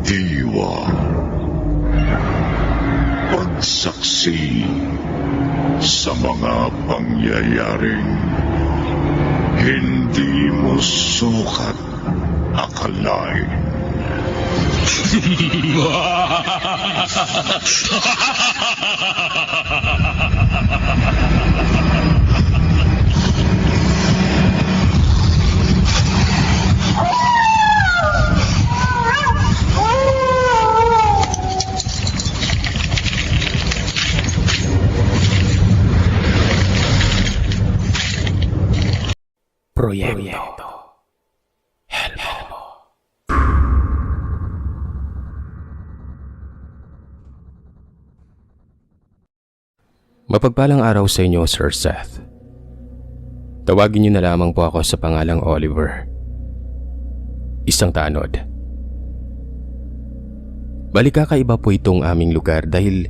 diwa, pagsaksi sa mga pangyayaring hindi mo sukat akalain. Proyekto Helmo. Mapagpalang araw sa inyo, Sir Seth. Tawagin niyo na lamang po ako sa pangalang Oliver. Isang tanod. Balik kakaiba po itong aming lugar dahil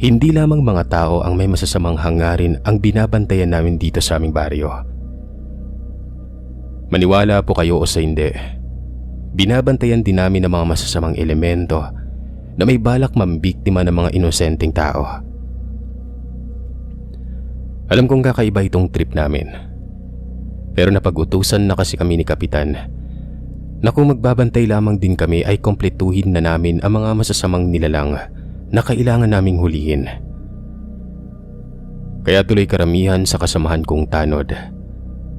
hindi lamang mga tao ang may masasamang hangarin ang binabantayan namin dito sa aming baryo. Maniwala po kayo o sa hindi, binabantayan din namin ng mga masasamang elemento na may balak mambiktima ng mga inosenteng tao. Alam kong kakaiba itong trip namin, pero napag-utusan na kasi kami ni Kapitan na kung magbabantay lamang din kami ay kompletuhin na namin ang mga masasamang nilalang na kailangan naming hulihin. Kaya tuloy karamihan sa kasamahan kong tanod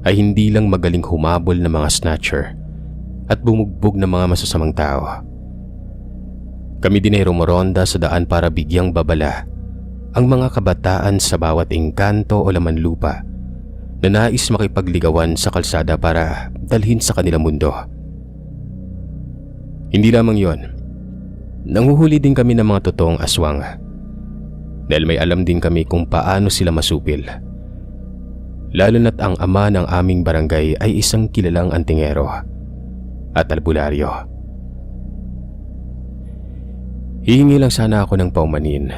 ay hindi lang magaling humabol ng mga snatcher at bumugbog ng mga masasamang tao. Kami din ay rumoronda sa daan para bigyang babala ang mga kabataan sa bawat engkanto o laman lupa na nais makipagligawan sa kalsada para dalhin sa kanilang mundo. Hindi lamang yon, nanguhuli din kami ng mga totoong aswang dahil may alam din kami kung paano sila masupil. Lalo na't ang ama ng aming barangay ay isang kilalang antingero at albularyo. Hihingi lang sana ako ng paumanin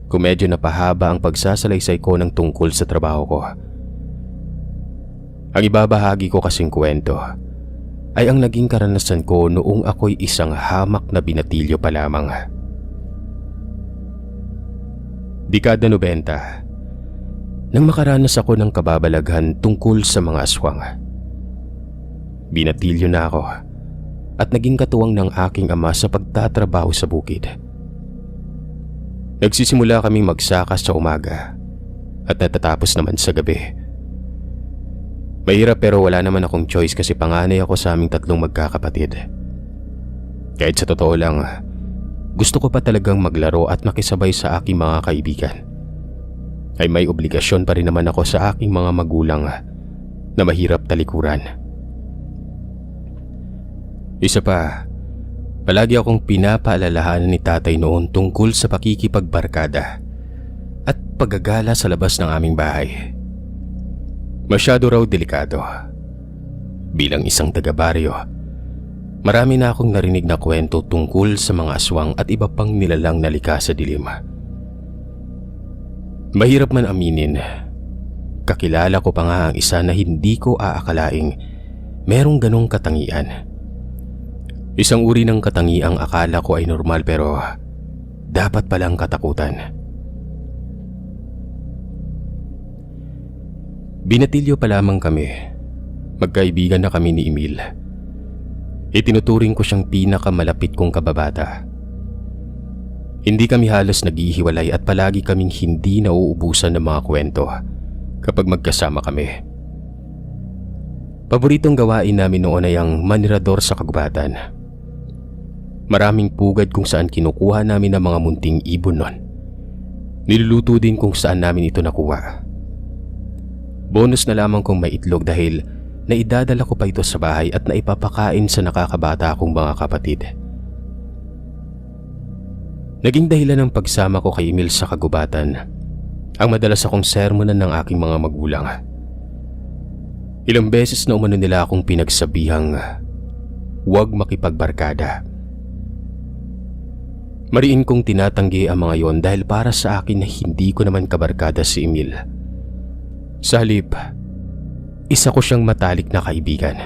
kung medyo napahaba ang pagsasalaysay ko ng tungkol sa trabaho ko. Ang ibabahagi ko kasing kwento ay ang naging karanasan ko noong ako'y isang hamak na binatilyo pa lamang. Dekada 90, nang makaranas ako ng kababalaghan tungkol sa mga aswang. Binatilyo na ako at naging katuwang ng aking ama sa pagtatrabaho sa bukid. Nagsisimula kaming magsakas sa umaga at natatapos naman sa gabi. Mahirap pero wala naman akong choice kasi panganay ako sa aming tatlong magkakapatid. Kahit sa totoo lang, gusto ko pa talagang maglaro at makisabay sa aking mga kaibigan. Ay may obligasyon pa rin naman ako sa aking mga magulang na mahirap talikuran. Isa pa, palagi akong pinapaalalahanan ni tatay noon tungkol sa pakikipagbarkada at paggagala sa labas ng aming bahay. Masyado raw delikado. Bilang isang taga-baryo, marami na akong narinig na kwento tungkol sa mga aswang at iba pang nilalang na likas sa dilim. Mahirap man aminin, kakilala ko pa nga ang isa na hindi ko aakalaing merong ganong katangian. Isang uri ng katangiang akala ko ay normal pero dapat palang katakutan. Binatilyo pa lamang kami. Magkaibigan na kami ni Emil. Itinuturing ko siyang pinakamalapit kong kababata. Hindi kami halos naghihiwalay at palagi kaming hindi nauubusan ng mga kwento kapag magkasama kami. Paboritong gawain namin noon ay ang manirador sa kagubatan. Maraming pugad kung saan kinukuha namin ang mga munting ibon nun. Niluluto din kung saan namin ito nakuha. Bonus na lamang kung may itlog dahil naidadala ko pa ito sa bahay at naipapakain sa nakakabata akong mga kapatid. Naging dahilan ng pagsama ko kay Emil sa kagubatan ang madalas akong sermonan ng aking mga magulang. Ilang beses na umano nila akong pinagsabihang huwag makipagbarkada. Mariin kong tinatanggi ang mga yon dahil para sa akin na hindi ko naman kabarkada si Emil. Sa halip, isa ko siyang matalik na kaibigan.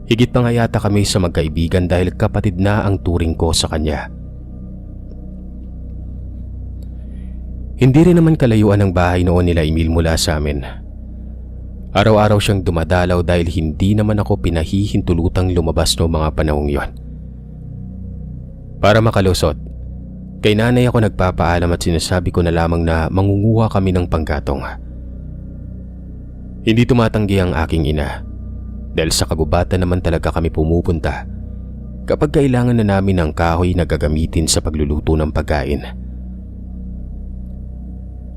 Higit pa nga yata kami sa magkaibigan dahil kapatid na ang turing ko sa kanya. Hindi rin naman kalayuan ang bahay noon nila Emil mula sa amin. Araw-araw siyang dumadalaw dahil hindi naman ako pinahihintulutang lumabas noong mga panahong yon. Para makalusot, kay nanay ako nagpapaalam at sinasabi ko na lamang na mangunguha kami ng panggatong. Hindi tumatanggi ang aking ina dahil sa kagubatan naman talaga kami pumupunta kapag kailangan na namin ng kahoy na gagamitin sa pagluluto ng pagkain.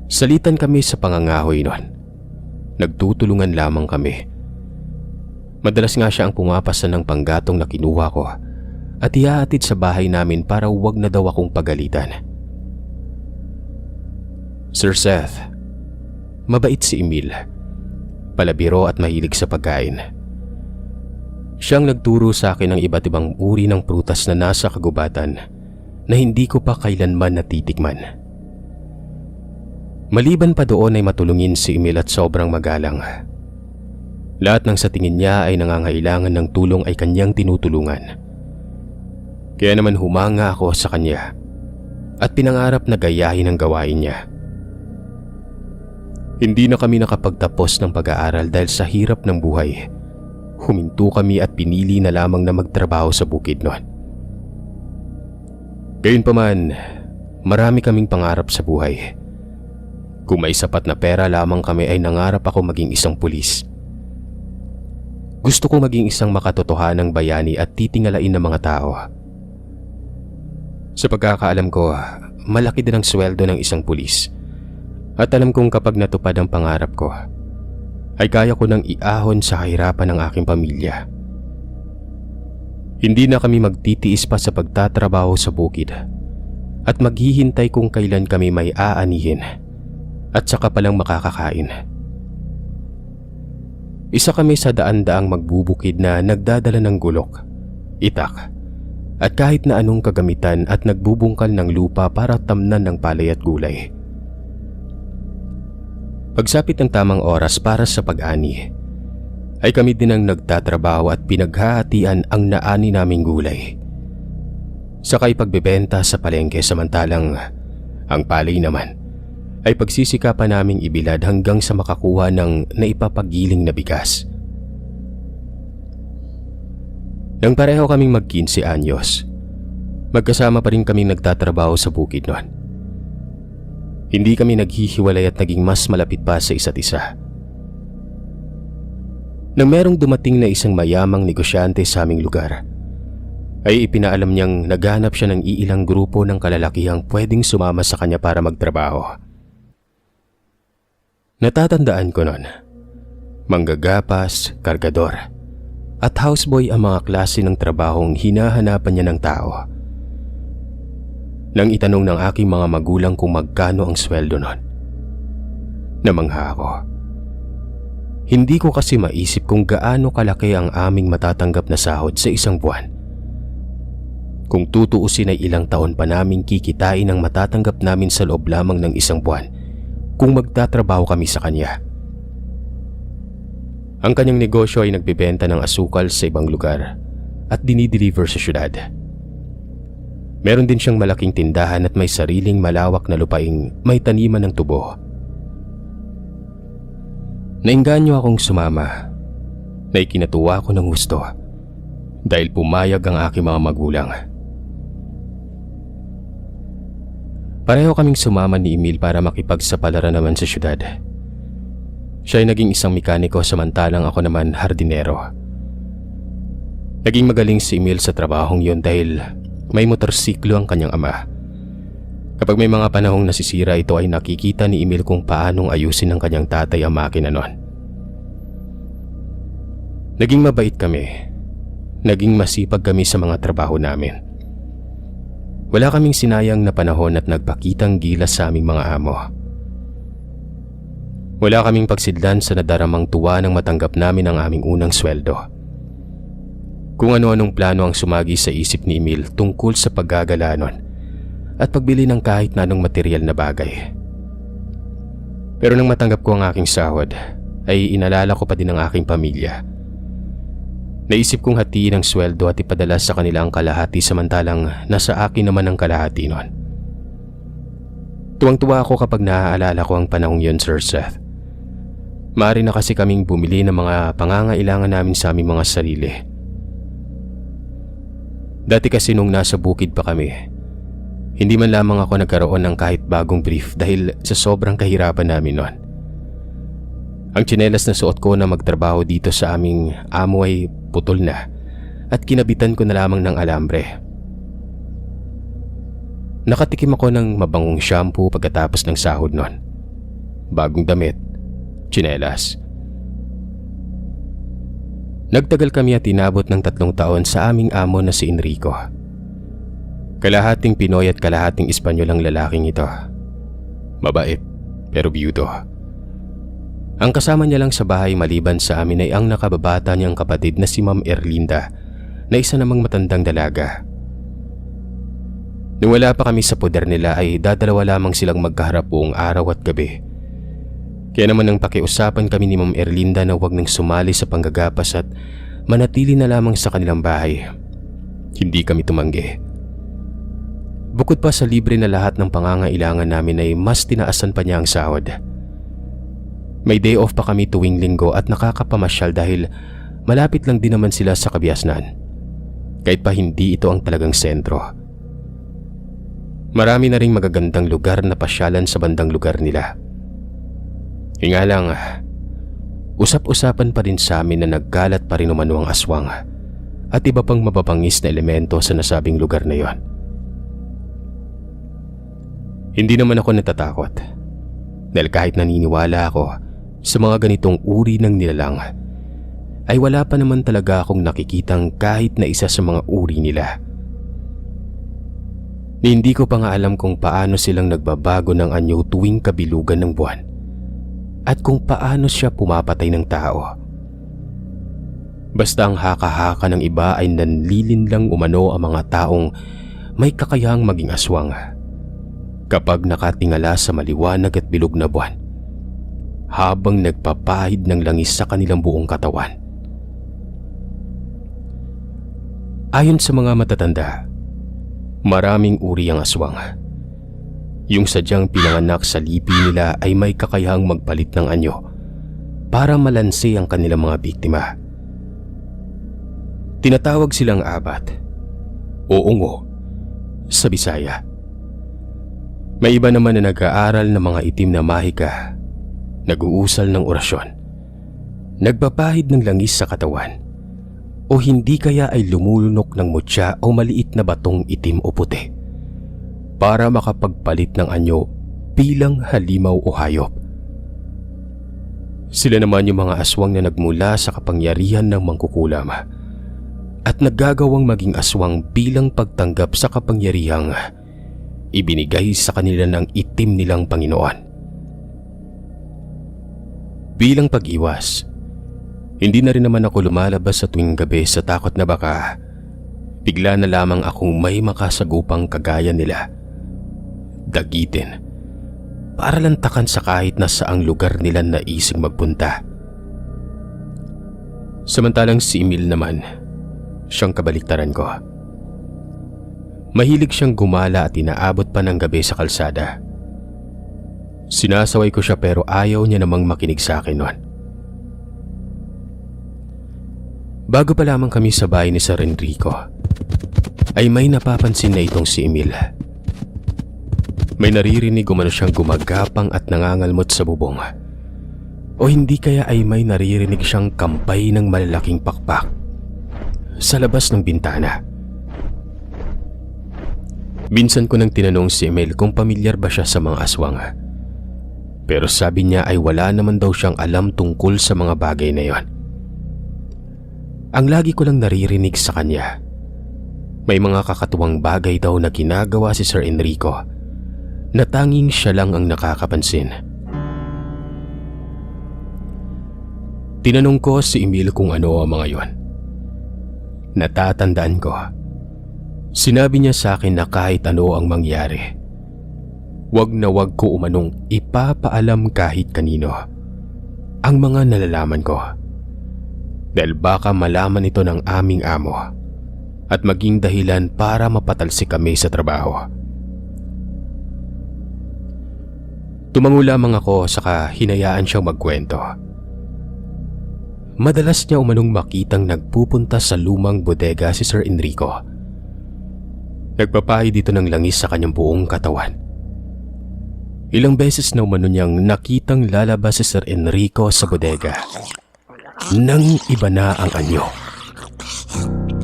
Salitan kami sa pangangahoy noon. Nagtutulungan lamang kami. Madalas nga siya ang pumapasa ng panggatong na kinuha ko at iaatid sa bahay namin para huwag na daw akong pagalitan. Sir Seth, mabait si Emil. Palabiro at mahilig sa pagkain. Siyang nagturo sa akin ng iba't ibang uri ng prutas na nasa kagubatan na hindi ko pa kailanman natitikman. Maliban pa doon ay matulungin si Emil at sobrang magalang. Lahat ng sa tingin niya ay nangangailangan ng tulong ay kanyang tinutulungan. Kaya naman humanga ako sa kanya at pinangarap na gayahin ang gawain niya. Hindi na kami nakapagtapos ng pag-aaral dahil sa hirap ng buhay. Huminto kami at pinili na lamang na magtrabaho sa bukid noon. Gayunpaman, marami kaming pangarap sa buhay. Kung may sapat na pera lamang kami ay nangarap ako maging isang pulis. Gusto ko maging isang makatotohanang bayani at titingalain ng mga tao. Sa pagkakaalam ko, malaki din ang sweldo ng isang pulis. At alam kong kapag natupad ang pangarap ko, ay kaya ko nang iahon sa kahirapan ng aking pamilya. Hindi na kami magtitiis pa sa pagtatrabaho sa bukid at maghihintay kung kailan kami may aanihin at saka palang makakakain. Isa kami sa daan-daang magbubukid na nagdadala ng gulok, itak, at kahit na anong kagamitan at nagbubungkal ng lupa para tamnan ng palay at gulay. Pagsapit ng tamang oras para sa pag-ani, ay kami din ang nagtatrabaho at pinaghahatian ang naani naming gulay. Sakay pagbebenta sa palengke samantalang ang palay naman ay pagsisikapan naming ibilad hanggang sa makakuha ng naipapagiling na bigas. Nang pareho kaming mag-15 anyos, magkasama pa rin kaming nagtatrabaho sa bukid noon. Hindi kami naghihiwalay at naging mas malapit pa sa isa't isa. Nang merong dumating na isang mayamang negosyante sa aming lugar, ay ipinaalam niyang naghanap siya ng iilang grupo ng kalalakihang pwedeng sumama sa kanya para magtrabaho. Natatandaan ko noon, manggagapas, kargador, at houseboy ang mga klase ng trabahong hinahanapan niya ng tao. Nang itanong ng aking mga magulang kung magkano ang sweldo noon, namangha ako. Hindi ko kasi maisip kung gaano kalaki ang aming matatanggap na sahod sa isang buwan. Kung tutuusin ay ilang taon pa naming kikitain ang matatanggap namin sa loob lamang ng isang buwan kung magtatrabaho kami sa kanya. Ang kanyang negosyo ay nagbebenta ng asukal sa ibang lugar at dinideliver sa syudad. Meron din siyang malaking tindahan at may sariling malawak na lupaing may taniman ng tubo. Nainganyo akong sumama na ikinatuwa ko ng gusto dahil pumayag ang aking mga magulang. Pareho kaming sumama ni Emil para makipagsapalaran naman sa syudad. Siya ay naging isang mekaniko samantalang ako naman hardinero. Naging magaling si Emil sa trabahong yun dahil may motorsiklo ang kanyang ama. Kapag may mga panahong nasisira ito ay nakikita ni Emil kung paanong ayusin ng kanyang tatay ang makina noon. Naging mabait kami. Naging masipag kami sa mga trabaho namin. Wala kaming sinayang na panahon at nagpakitang gilas sa aming mga amo. Wala kaming pagsidlan sa nadaramang tuwa nang matanggap namin ang aming unang sweldo. Kung ano-anong plano ang sumagi sa isip ni Emil tungkol sa paggagala nun at pagbili ng kahit na anong material na bagay. Pero nang matanggap ko ang aking sahod, ay inalala ko pa din ang aking pamilya. Naisip kong hatiin ang sweldo at ipadala sa kanila ang kalahati samantalang nasa akin naman ang kalahati nun. Tuwang-tuwa ako kapag naaalala ko ang panahong yun, Sir Seth. Maaari na kasi kaming bumili ng mga pangangailangan namin sa aming mga sarili. Dati kasi nung nasa bukid pa kami, hindi man lamang ako nagkaroon ng kahit bagong brief dahil sa sobrang kahirapan namin nun. Ang tsinelas na suot ko na magtrabaho dito sa aming amo ay putol na at kinabitan ko na lamang ng alambre. Nakatikim ako ng mabangong shampoo pagkatapos ng sahod nun. Bagong damit, tsinelas. Nagtagal kami at inabot ng 3 taon sa aming amo na si Enrico. Kalahating Pinoy at kalahating Espanyol ang lalaking ito. Mabait, pero biyudo. Ang kasama niya lang sa bahay maliban sa amin ay ang nakababata niyang kapatid na si Ma'am Erlinda na isa namang matandang dalaga. Nung wala pa kami sa poder nila ay dadalawa lamang silang magkaharap buong araw at gabi. Kaya naman nang pakiusapan kami ni Ma'am Erlinda na huwag nang sumali sa panggagapas at manatili na lamang sa kanilang bahay. Hindi kami tumanggi. Bukod pa sa libre na lahat ng pangangailangan namin ay mas tinaasan pa niya ang sahod. May day off pa kami tuwing linggo at nakakapamasyal dahil malapit lang din naman sila sa Kabiasnan. Kahit pa hindi ito ang talagang sentro. Marami na ring magagandang lugar na pasyalan sa bandang lugar nila. Nga lang, usap-usapan pa rin sa amin na nagkalat pa rin umano ang aswang at iba pang mapapangis na elemento sa nasabing lugar na yon. Hindi naman ako natatakot dahil kahit naniniwala ako sa mga ganitong uri ng nilalang ay wala pa naman talaga akong nakikitang kahit na isa sa mga uri nila. Hindi ko pa nga alam kung paano silang nagbabago ng anyo tuwing kabilugan ng buwan at kung paano siya pumapatay ng tao. Basta ang haka-haka ng iba ay nanlilin lang umano ang mga taong may kakayahang maging aswang kapag nakatingala sa maliwanag at bilog na buwan habang nagpapahid ng langis sa kanilang buong katawan. Ayon sa mga matatanda, maraming uri ang aswang. Yung sadyang pinanganak sa lipi nila ay may kakayahang magpalit ng anyo para malansi ang kanilang mga biktima. Tinatawag silang abat o ungo sa Bisaya. May iba naman na nag-aaral ng mga itim na mahika, nag-uusal ng orasyon, nagpapahid ng langis sa katawan, o hindi kaya ay lumulunok ng mutya o maliit na batong itim o puti para makapagpalit ng anyo bilang halimaw o hayop. Sila naman yung mga aswang na nagmula sa kapangyarihan ng mangkukulam at naggagawang maging aswang bilang pagtanggap sa kapangyarihang ibinigay sa kanila ng itim nilang Panginoon. Bilang pag-iwas, hindi na rin naman ako lumalabas sa tuwing gabi sa takot na baka bigla na lamang akong may makasagupang kagaya nila. Dagitin para lantakan sa kahit na saang lugar nila naising magpunta. Samantalang si Emil naman, siyang kabaliktaran ko. Mahilig siyang gumala at inaabot pa ng gabi sa kalsada. Sinasaway ko siya pero ayaw niya namang makinig sa akin noon. Bago pa lamang kami sa bahay ni Sir Enrico, ay may napapansin na itong si Emil. May naririnig umano siyang gumagapang at nangangalmot sa bubong. O hindi kaya ay may naririnig siyang kampay ng malalaking pakpak sa labas ng bintana. Minsan ko nang tinanong si Emil kung pamilyar ba siya sa mga aswang. Pero sabi niya ay wala naman daw siyang alam tungkol sa mga bagay na yon. Ang lagi ko lang naririnig sa kanya, may mga kakatuwang bagay daw na ginagawa si Sir Enrico na tanging siya lang ang nakakapansin. Tinanong ko si Emil kung ano ang mga yon. Natatandaan ko, sinabi niya sa akin na kahit ano ang mangyari, wag na wag ko umanong ipapaalam kahit kanino ang mga nalalaman ko. dahil baka malaman ito ng aming amo at maging dahilan para mapatalsik kami sa trabaho. Tumango lamang ako saka hinayaan siyang magkwento. Madalas niya umanong makitang nagpupunta sa lumang bodega si Sir Enrico. Nagpapahi dito ng langis sa kanyang buong katawan. Ilang beses na umano niyang nakitang lalabas si Sir Enrico sa bodega. Nang iba na ang anyo.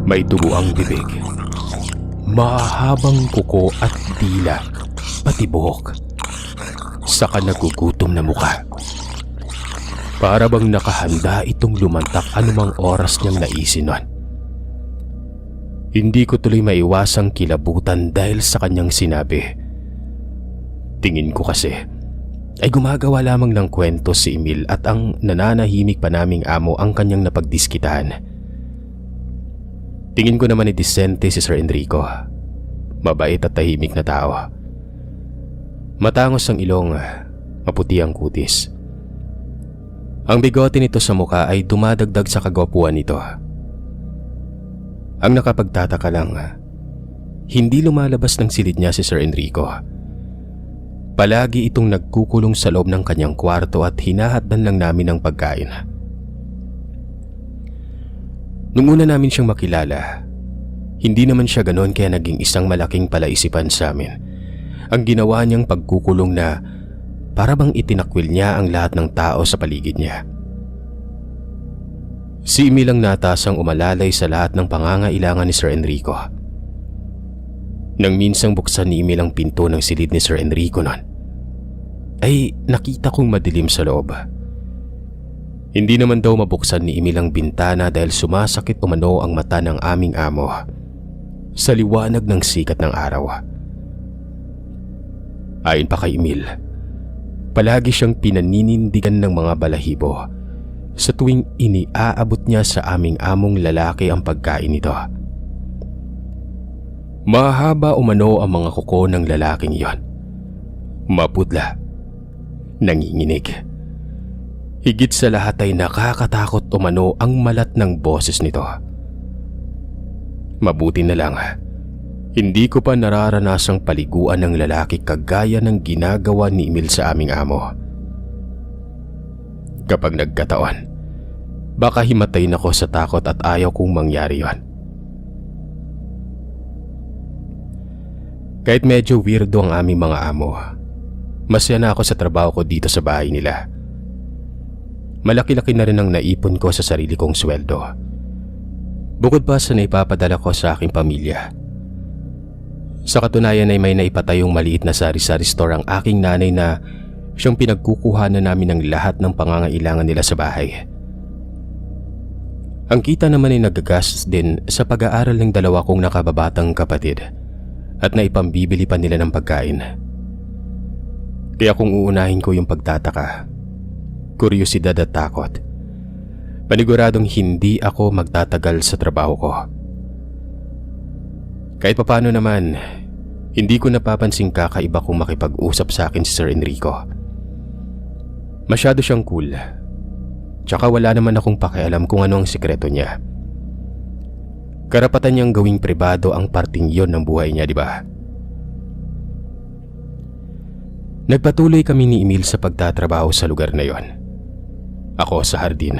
May dugo ang bibig, mahabang kuko at dila, pati buhok. Saka nagugutom na mukha. Para bang nakahanda itong lumantak anumang oras niyang naisin nun. Hindi ko tuloy maiwasang kilabutan dahil sa kanyang sinabi. Tingin ko kasi ay gumagawa lamang ng kwento si Emil at ang nananahimik pa naming amo ang kanyang napagdiskitahan. Tingin ko naman ay disente si Sir Enrico. Mabait at tahimik na tao. Matangos ang ilong, maputi ang kutis. Ang bigote nito sa mukha ay dumadagdag sa kagwapuan nito. Ang nakapagtataka lang, hindi lumalabas ng silid niya si Sir Enrico. Palagi itong nagkukulong sa loob ng kanyang kwarto at hinahatdan lang namin ng pagkain. Nung una namin siyang makilala, hindi naman siya ganoon kaya naging isang malaking palaisipan sa amin. Ang ginawa niyang pagkukulong na para bang itinakwil niya ang lahat ng tao sa paligid niya. Si Emil ang natasang umalalay sa lahat ng pangangailangan ni Sir Enrico. Nang minsang buksan ni Emil ang pinto ng silid ni Sir Enrico nun, ay nakita kong madilim sa loob. Hindi naman daw mabuksan ni Emil ang bintana dahil sumasakit umano ang mata ng aming amo sa liwanag ng sikat ng araw. Ayon pa kay Emil, palagi siyang pinaninindigan ng mga balahibo sa tuwing iniaabot niya sa aming among lalaki ang pagkain nito. Mahaba umano ang mga kuko ng lalaking iyon. Maputla, nanginginig. Higit sa lahat ay nakakatakot umano ang malat ng boses nito. Mabuti na lang, hindi ko pa nararanasang paliguan ng lalaki kagaya ng ginagawa ni Emil sa aming amo. Kapag nagkataon, baka himatayin ako sa takot at ayaw kong mangyari yon. Kahit medyo weirdo ang aming mga amo, masaya na ako sa trabaho ko dito sa bahay nila. Malaki-laki na rin ang naipon ko sa sarili kong sweldo. Bukod pa sa naipapadala ko sa aking pamilya. Sa katunayan ay may naipatayong maliit na sari-sari store ang aking nanay na siyang pinagkukuhanan namin ng lahat ng pangangailangan nila sa bahay. Ang kita naman ay nagagastos din sa pag-aaral ng dalawa kong nakababatang kapatid at naipambibili pa nila ng pagkain. Kaya kung uunahin ko yung pagtataka, kuryosidad at takot, paniguradong hindi ako magtatagal sa trabaho ko. Kahit papano naman, hindi ko napapansing kakaiba kung makipag-usap sa akin si Sir Enrico. Masyado siyang cool, tsaka wala naman akong pakialam kung ano ang sikreto niya. Karapatan niyang gawing pribado ang parting yon ng buhay niya, di ba? Nagpatuloy kami ni Emil sa pagtatrabaho sa lugar na yon. Ako sa hardin.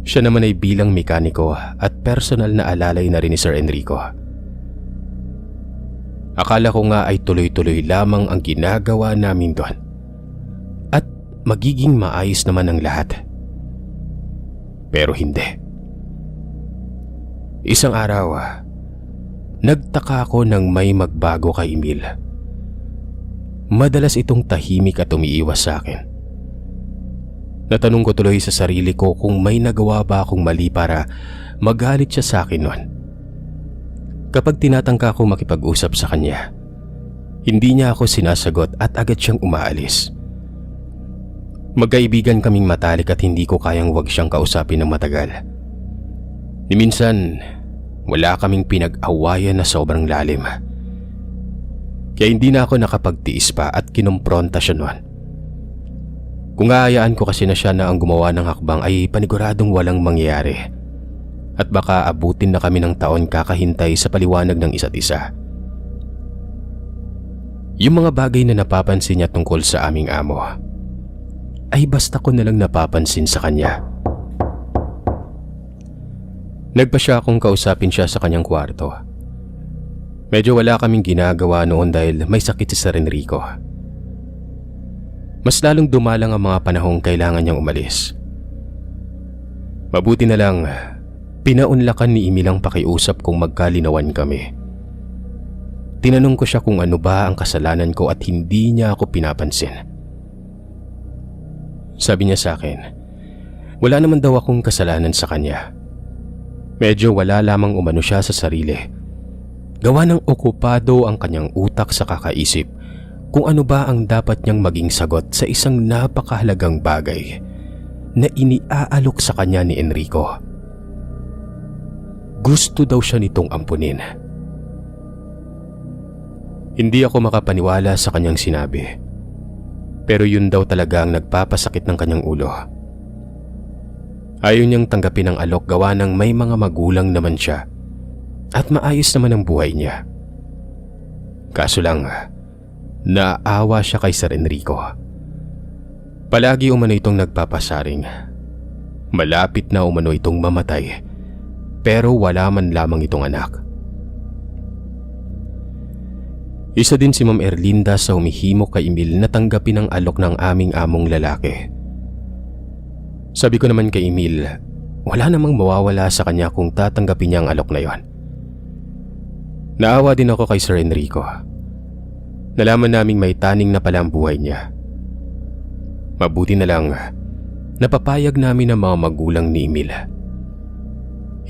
Siya naman ay bilang mekaniko at personal na alalay na rin ni Sir Enrico. Akala ko nga ay tuloy-tuloy lamang ang ginagawa namin doon. At magiging maayos naman ang lahat. Pero hindi. Isang araw, nagtaka ako nang may magbago kay Emil. Madalas itong tahimik at umiiwas sa akin. Natanong ko tuloy sa sarili ko kung may nagawa ba akong mali para magalit siya sa akin noon. Kapag tinatangka ko makipag-usap sa kanya, hindi niya ako sinasagot at agad siyang umaalis. Magkaibigan kaming matalik at hindi ko kayang wag siyang kausapin ng matagal. Ni minsan, wala kaming pinag-awayan na sobrang lalim. Kaya hindi na ako nakapagtiis pa at kinompronta siya noon. Kung aayaan ko kasi na siya na ang gumawa ng hakbang ay paniguradong walang mangyayari. At baka abutin na kami ng taon kakahintay sa paliwanag ng isa't isa. Yung mga bagay na napapansin niya tungkol sa aming amo ay basta ko nalang napapansin sa kanya. Nagpa siya akong kausapin siya sa kanyang kwarto. Medyo wala kaming ginagawa noon dahil may sakit si Sir Enrico. Mas lalong dumalang ang mga panahong kailangan niyang umalis. Mabuti na lang, pinaunlakan ni Emil ang pakiusap kung magkalinawan kami. Tinanong ko siya kung ano ba ang kasalanan ko at hindi niya ako pinapansin. Sabi niya sa akin, wala naman daw akong kasalanan sa kanya. Medyo wala lamang umano siya sa sarili. Gawa ng okupado ang kanyang utak sa kakaisip kung ano ba ang dapat niyang maging sagot sa isang napakahalagang bagay na iniaalok sa kanya ni Enrico. Gusto daw siya nitong ampunin. Hindi ako makapaniwala sa kanyang sinabi. Pero yun daw talaga ang nagpapasakit ng kanyang ulo. Ayaw niyang tanggapin ang alok gawa ng may mga magulang naman siya at maayos naman ang buhay niya. Kaso lang, naawa siya kay Sir Enrico. Palagi umano itong nagpapasaring. Malapit na umano itong mamatay, pero wala man lamang itong anak. Isa din si Ma'am Erlinda sa humihimok kay Emil na tanggapin ang alok ng aming among lalaki. Sabi ko naman kay Emil, wala namang mawawala sa kanya kung tatanggapin niya ang alok na yon. Naawa din ako kay Sir Enrico. Nalaman naming may taning na pala ang buhay niya. Mabuti na lang, napapayag namin ang mga magulang ni Emil.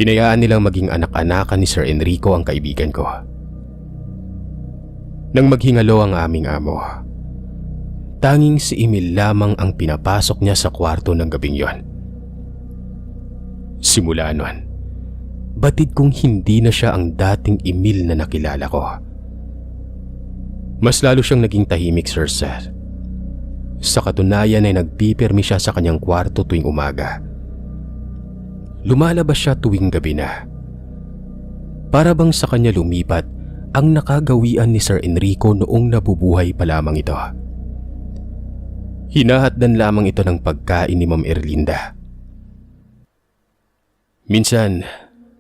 Hinayaan nilang maging anak-anakan ni Sir Enrico ang kaibigan ko. Nang maghingalo ang aming amo, tanging si Emil lamang ang pinapasok niya sa kwarto ng gabing yon. Simula nun, batid kong hindi na siya ang dating Emil na nakilala ko. Mas lalo siyang naging tahimik, Sir Seth. Sa katunayan ay nagpipirmi siya sa kanyang kwarto tuwing umaga. Lumalabas siya tuwing gabi na. Para bang sa kanya lumipat ang nakagawian ni Sir Enrico noong nabubuhay pa lamang ito. Hinahatdan lamang ito ng pagkain ni Ma'am Erlinda. Minsan,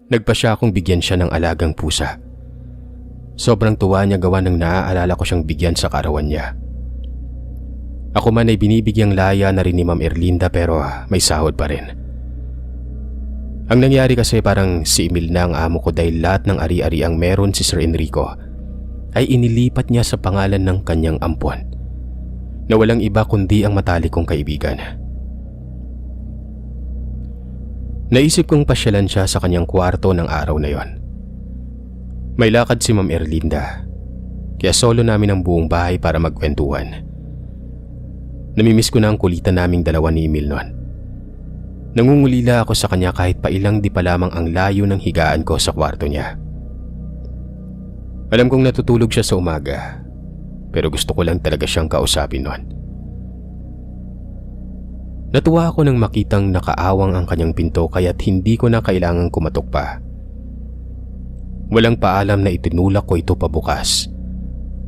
nagpa siya akong bigyan siya ng alagang pusa. Sobrang tuwa niya gawa ng naaalala ko siyang bigyan sa kaarawan niya. Ako man ay binibigyang laya na rin ni Ma'am Erlinda pero may sahod pa rin. Ang nangyari kasi parang si Emil na ang amo ko dahil lahat ng ari-ariang meron si Sir Enrico ay inilipat niya sa pangalan ng kanyang ampon na walang iba kundi ang matalikong kaibigan. Naisip kong pasyalan siya sa kanyang kwarto ng araw na yon. May lakad si Ma'am Erlinda, kaya solo namin ang buong bahay para magkwentuhan. Namimiss ko na ang kulitan naming dalawa ni Emil noon. Nangungulila ako sa kanya kahit pa ilang di pa lamang ang layo ng higaan ko sa kwarto niya. Alam kong natutulog siya sa umaga, pero gusto ko lang talaga siyang kausapin noon. Natuwa ako nang makitang nakaawang ang kanyang pinto kaya't hindi ko na kailangang kumatok pa. Walang paalam na itinulak ko ito pabukas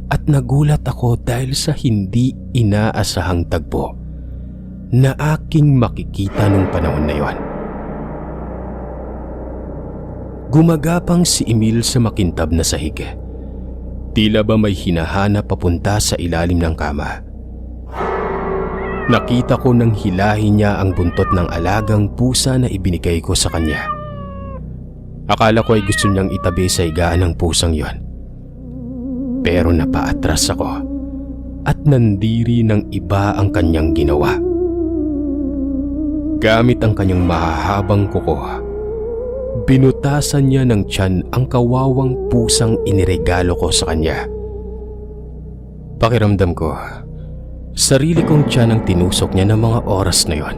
at nagulat ako dahil sa hindi inaasahang tagpo na aking makikita nung panahon na yon. Gumagapang si Emil sa makintab na sahig. Tila ba may hinahanap papunta sa ilalim ng kama. Nakita ko nang hilahin niya ang buntot ng alagang pusa na ibinigay ko sa kanya. Akala ko ay gusto niyang itabi sa higaan ng pusang yon. Pero napaatras ako at nandiri ng iba ang kanyang ginawa. Gamit ang kanyang mahahabang kuko, binutasan niya ng tiyan ang kawawang pusang iniregalo ko sa kanya. Pakiramdam ko, sarili kong tiyan ang tinusok niya ng mga oras na yon.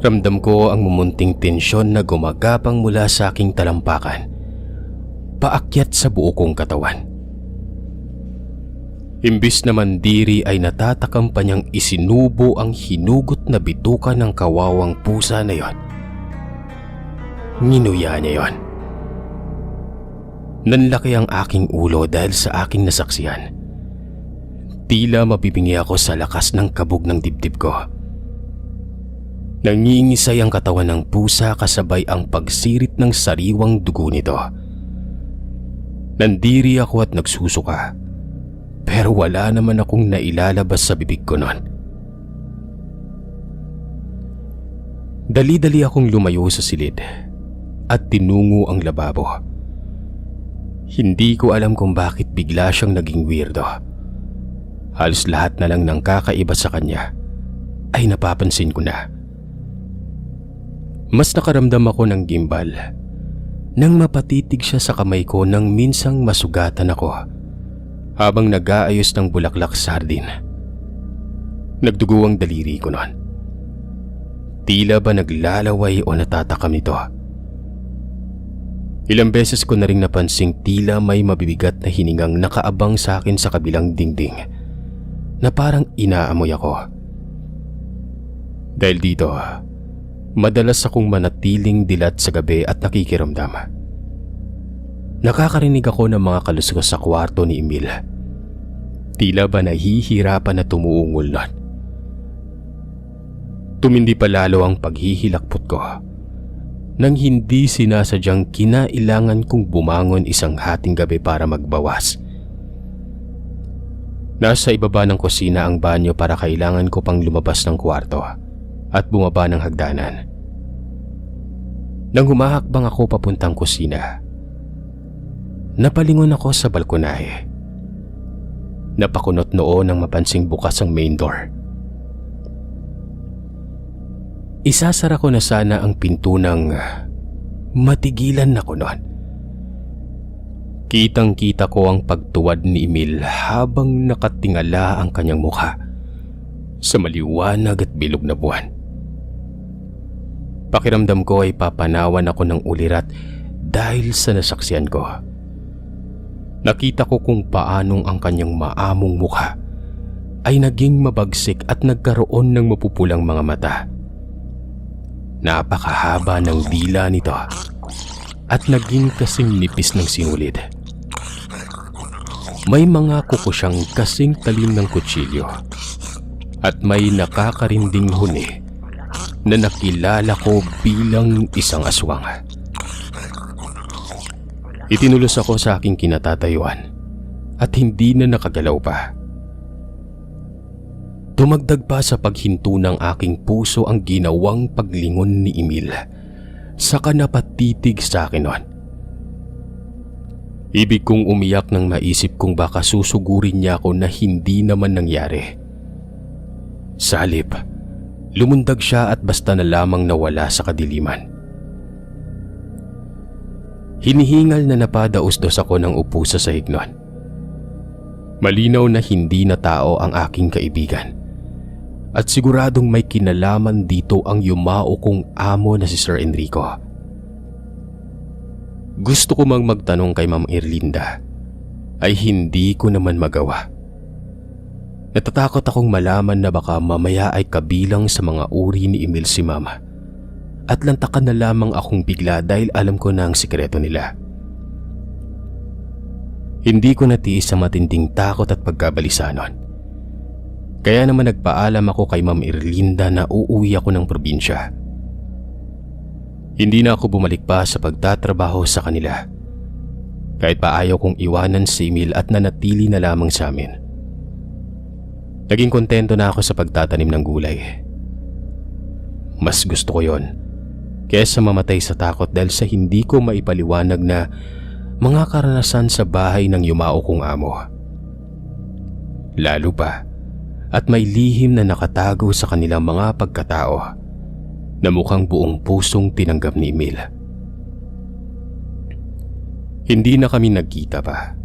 Ramdam ko ang mumunting tensyon na gumagapang mula sa aking talampakan, paakyat sa buo kong katawan. Imbis na mandiri ay natatakam pa niyang isinubo ang hinugot na bituka ng kawawang pusa na yon. Nginuya niya yon. Nanlaki ang aking ulo dahil sa aking nasaksihan. Tila mabibingi ako sa lakas ng kabog ng dibdib ko. Nangingisay ang katawan ng pusa kasabay ang pagsirit ng sariwang dugo nito. Nandiri ako at nagsusuka, pero wala naman akong nailalabas sa bibig ko noon. Dali-dali akong lumayo sa silid at tinungo ang lababo. Hindi ko alam kung bakit bigla siyang naging weirdo. Halos lahat na lang ng kakaiba sa kanya ay napapansin ko na. Mas nakaramdam ako ng gimbal nang mapatitig siya sa kamay ko nang minsang masugatan ako habang nag-aayos ng bulaklak sardin. Nagdugo ang daliri ko noon. Tila ba naglalaway o natatakam nito? Ilang beses ko na ring napansing tila may mabibigat na hiningang nakaabang sa akin sa kabilang dingding na parang inaamoy ako. Dahil dito, madalas akong manatiling dilat sa gabi at nakikiramdam. Nakakarinig ako ng mga kaluskos sa kwarto ni Emil. Tila ba nahihirapan na tumuungol nun. Tumindi pa lalo ang paghihilakpot ko nang hindi sinasadyang kinailangan kong bumangon isang hating gabi para magbawas. Nasa ibaba ng kusina ang banyo para kailangan ko pang lumabas ng kwarto at bumaba ng hagdanan. Nang humahakbang ako papuntang kusina, napalingon ako sa balkonahe. Napakunot noon nang mapansing bukas ang main door. Isasara ko na sana ang pinto nang matigilan ako noon. Kitang-kita ko ang pagtuwad ni Emil habang nakatingala ang kanyang mukha sa maliwanag at bilog na buwan. Pakiramdam ko ay papanawan ako ng ulirat dahil sa nasaksihan ko. Nakita ko kung paanong ang kanyang maamong mukha ay naging mabagsik at nagkaroon ng mapupulang mga mata. Napakahaba ng dila nito at naging kasing nipis ng sinulid. May mga kuko siyang kasing talim ng kutsilyo at may nakakarinding huni na nakilala ko bilang isang aswang. Itinulos ako sa aking kinatatayuan at hindi na nakagalaw pa. Tumagdag pa sa paghinto ng aking puso ang ginawang paglingon ni Emil saka napatitig sa akin noon. Ibig kong umiyak nang maisip kong baka susugurin niya ako na hindi naman nangyari. Sa halip, lumundag siya at basta na lamang nawala sa kadiliman. Hinihingal na napadaos-dos ako ng upo sa sahig noon. Malinaw na hindi na tao ang aking kaibigan. At siguradong may kinalaman dito ang yumao kong amo na si Sir Enrico. Gusto ko mang magtanong kay Ma'am Erlinda ay hindi ko naman magawa. Natatakot akong malaman na baka mamaya ay kabilang sa mga uri ni Emil si Mama at lantakan na lamang akong bigla dahil alam ko na ang sikreto nila. Hindi ko natiis sa matinding takot at pagkabalisa nun. Kaya naman nagpaalam ako kay Ma'am Erlinda na uuwi ako ng probinsya. Hindi na ako bumalik pa sa pagtatrabaho sa kanila. Kahit pa ayaw kong iwanan si Emil at nanatili na lamang sa amin. Naging kontento na ako sa pagtatanim ng gulay. Mas gusto ko yon kesa mamatay sa takot dahil sa hindi ko maipaliwanag na mga karanasan sa bahay ng yumao kong amo. Lalo pa at may lihim na nakatago sa kanilang mga pagkatao na mukhang buong pusong tinanggap ni Emil. Hindi na kami nagkita pa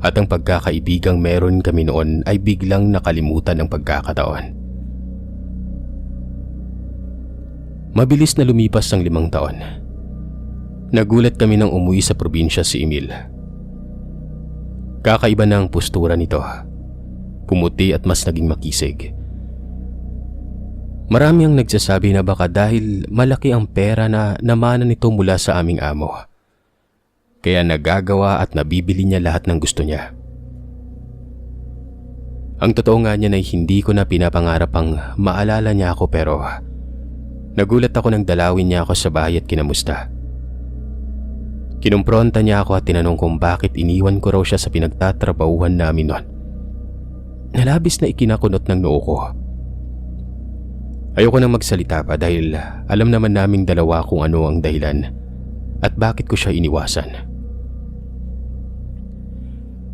at ang pagkakaibigang meron kami noon ay biglang nakalimutan ng pagkakataon. Mabilis na lumipas ang 5 taon. Nagulat kami nang umuwi sa probinsya si Emil. Kakaiba na ang postura nito pumuti at mas naging makisig. Marami ang nagsasabi na baka dahil malaki ang pera na namana nito mula sa aming amo, kaya nagagawa at nabibili niya lahat ng gusto niya. Ang totoo nga niya ay hindi ko na pinapangarap ang maalala niya ako, pero nagulat ako nang dalawin niya ako sa bahay at kinamusta. Kinumpronta niya ako at tinanong kung bakit iniwan ko raw siya sa pinagtatrabahuhan namin noon. Nalabis na ikinakunot ng noo ko. Ayoko nang magsalita pa dahil alam naman naming dalawa kung ano ang dahilan at bakit ko siya iniwasan.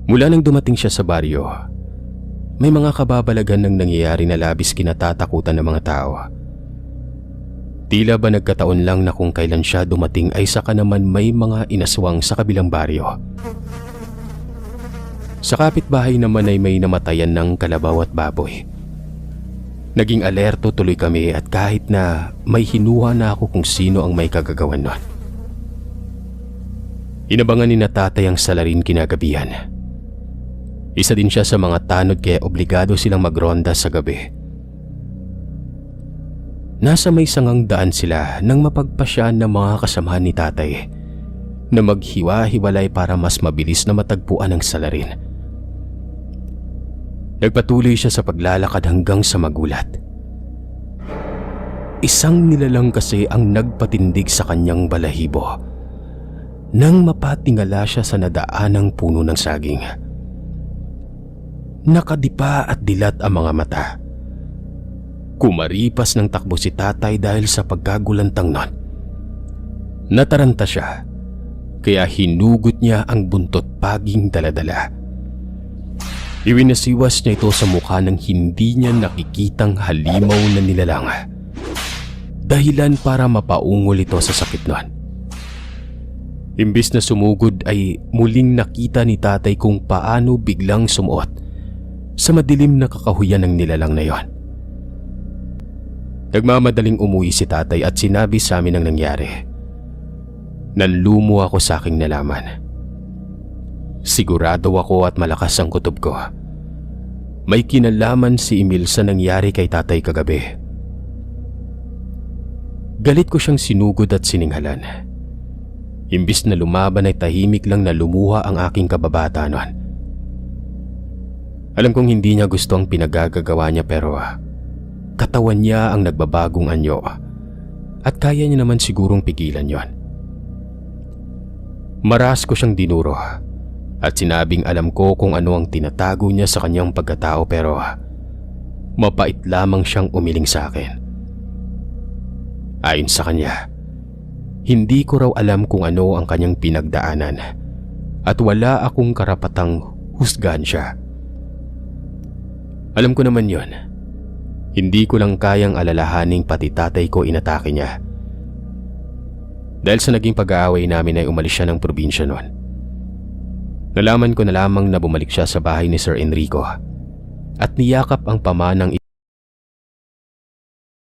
Mula nang dumating siya sa baryo, may mga kababalagan ng nangyayari na labis kinatatakutan ng mga tao. Tila ba nagkataon lang na kung kailan siya dumating ay saka naman may mga inaswang sa kabilang baryo. Sa kapitbahay naman ay may namatayan ng kalabaw at baboy. Naging alerto tuloy kami at kahit na may hinuha na ako kung sino ang may kagagawan nun. Inabangan ni na tatay ang salarin kinagabihan. Isa din siya sa mga tanod kaya obligado silang magronda sa gabi. Nasa may sangang daan sila nang mapagpasyahan ng mga kasamahan ni tatay na maghiwa-hiwalay para mas mabilis na matagpuan ang salarin. Nagpatuloy siya sa paglalakad hanggang sa magulat. Isang nilalang kasi ang nagpatindig sa kanyang balahibo nang mapatingala siya sa nadaanang puno ng saging. Nakadipa at dilat ang mga mata. Kumaripas ng takbo si tatay dahil sa pagkagulantang nun. Nataranta siya, kaya hinugot niya ang buntot paging daladala. Iwinasiwas niya ito sa mukha ng hindi niya nakikitang halimaw na nilalang. Dahilan para mapaungol ito sa sakit nun. Imbis na sumugod ay muling nakita ni tatay kung paano biglang sumuot sa madilim na kakahuyan ng nilalang na yon. Nagmamadaling umuwi si tatay at sinabi sa amin ang nangyari. Nanlumo ako sa aking nalaman. Sigurado ako at malakas ang kutob ko. May kinalaman si Emil sa nangyari kay tatay kagabi. Galit ko siyang sinugod at sininghalan. Imbis na lumaban ay tahimik lang na lumuha ang aking kababata noon. Alam kong hindi niya gusto ang pinagagagawa niya pero katawan niya ang nagbabagong anyo at kaya niya naman sigurong pigilan yon. Maras ko siyang dinuro at sinabing alam ko kung ano ang tinatago niya sa kanyang pagkatao pero mapait lamang siyang umiling sa akin. Ayon sa kanya, hindi ko raw alam kung ano ang kanyang pinagdaanan at wala akong karapatang husgahan siya. Alam ko naman yon. Hindi ko lang kayang alalahaning pati tatay ko inatake niya. Dahil sa naging pag-aaway namin ay umalis siya ng probinsya noon. Nalaman ko na lamang na bumalik siya sa bahay ni Sir Enrico at niyakap ang pamanang